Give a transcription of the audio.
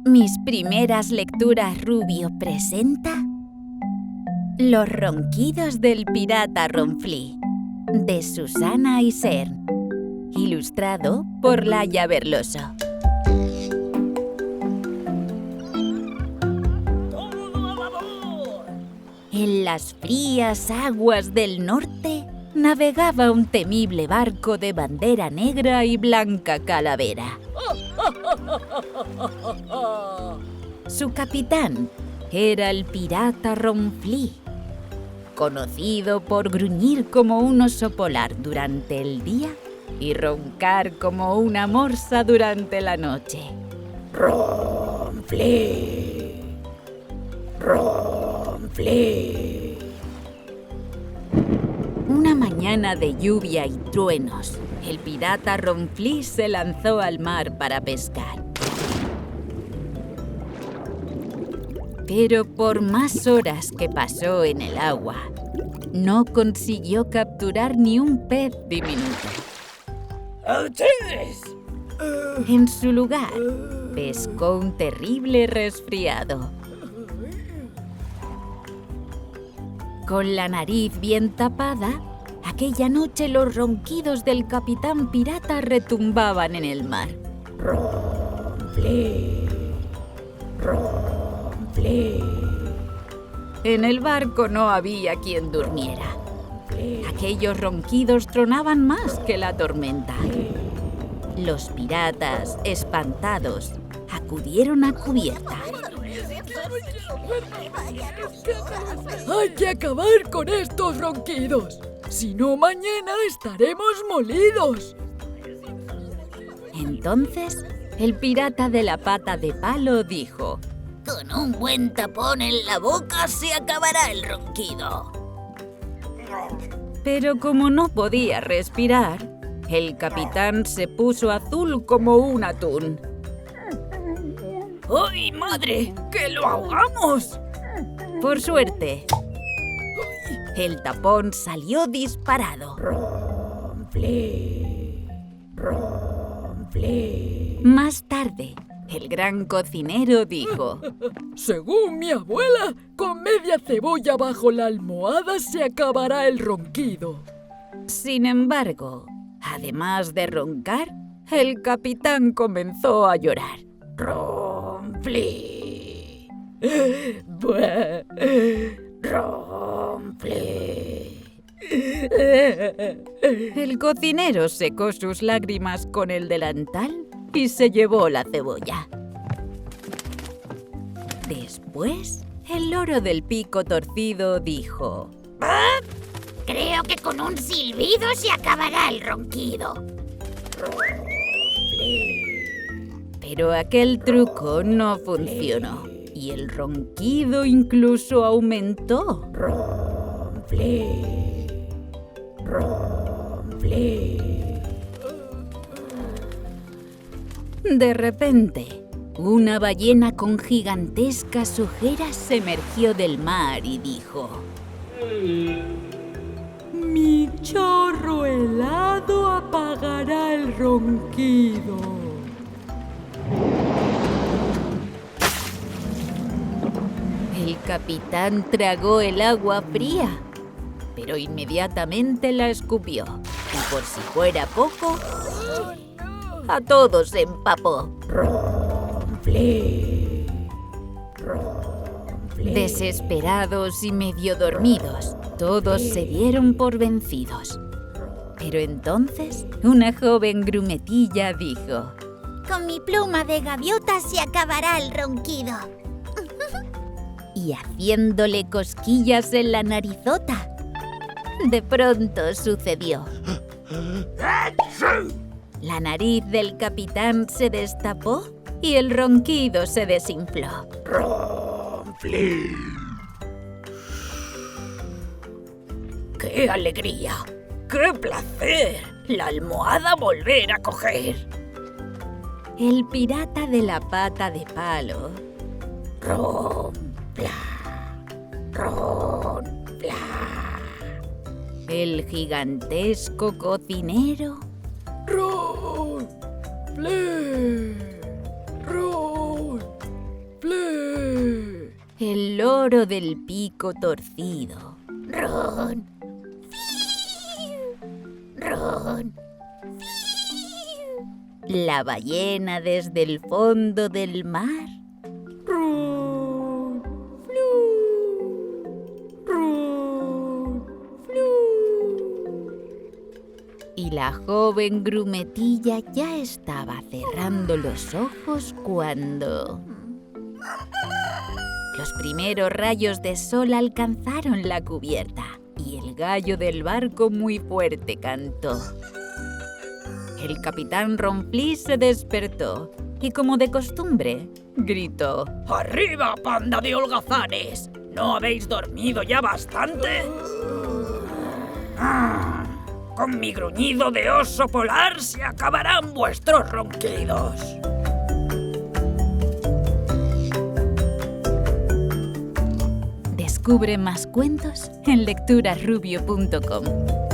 Mis primeras lecturas Rubio presenta Los ronquidos del pirata Ronfli, de Susana Isern, ilustrado por Laia Berloso. En las frías aguas del norte navegaba un temible barco de bandera negra y blanca calavera. Su capitán era el pirata Ronfli, conocido por gruñir como un oso polar durante el día y roncar como una morsa durante la noche. Ronfli, Ronfli. Una mañana de lluvia y truenos, el pirata Ronfli se lanzó al mar para pescar. Pero por más horas que pasó en el agua, no consiguió capturar ni un pez diminuto. ¡A ustedes! En su lugar, pescó un terrible resfriado. Con la nariz bien tapada, aquella noche los ronquidos del capitán pirata retumbaban en el mar. Ronfli, Ronfli. En el barco no había quien durmiera. Aquellos ronquidos tronaban más que la tormenta. Los piratas, espantados, acudieron a cubierta. Hay que acabar con estos ronquidos. Si no, mañana estaremos molidos. Entonces, el pirata de la pata de palo dijo: Con un buen tapón en la boca se acabará el ronquido. Pero como no podía respirar, el capitán se puso azul como un atún. ¡Ay, madre! ¡Que lo ahogamos! Por suerte, el tapón salió disparado. Ronfli, Ronfli. Más tarde, el gran cocinero dijo: Según mi abuela, con media cebolla bajo la almohada se acabará el ronquido. Sin embargo, además de roncar, el capitán comenzó a llorar. Ronfli, Buah. Ronfli. El cocinero secó sus lágrimas con el delantal y se llevó la cebolla. Después, el loro del pico torcido dijo: Creo que con un silbido se acabará el ronquido. Pero aquel truco no funcionó y el ronquido incluso aumentó. Ronfli, Ronfli. De repente, una ballena con gigantescas ojeras emergió del mar y dijo: Mi chorro helado apagará el ronquido. El capitán tragó el agua fría, pero inmediatamente la escupió. Y por si fuera poco, a todos se empapó. Ronfli, Ronfli. Desesperados y medio dormidos, todos se dieron por vencidos. Pero entonces, una joven grumetilla dijo: Con mi pluma de gaviota se acabará el ronquido. y haciéndole cosquillas en la narizota, de pronto sucedió. La nariz del capitán se destapó y el ronquido se desinfló. Ronfli. ¡Qué alegría! ¡Qué placer! La almohada volver a coger. El pirata de la pata de palo Ronfla, Ronfla. El gigantesco cocinero Ronfli, Ronfli. el loro del pico torcido, Ron. Ron. la ballena desde el fondo del mar, Ron, flu, ron, flu. y la joven grumetilla ya estaba cerrando los ojos cuando los primeros rayos de sol alcanzaron la cubierta y el gallo del barco muy fuerte cantó. El capitán Ronfli se despertó y, como de costumbre, gritó: ¡Arriba, panda de holgazanes! ¿No habéis dormido ya bastante? Con mi gruñido de oso polar se acabarán vuestros ronquidos. Descubre más cuentos en lecturasrubio.com.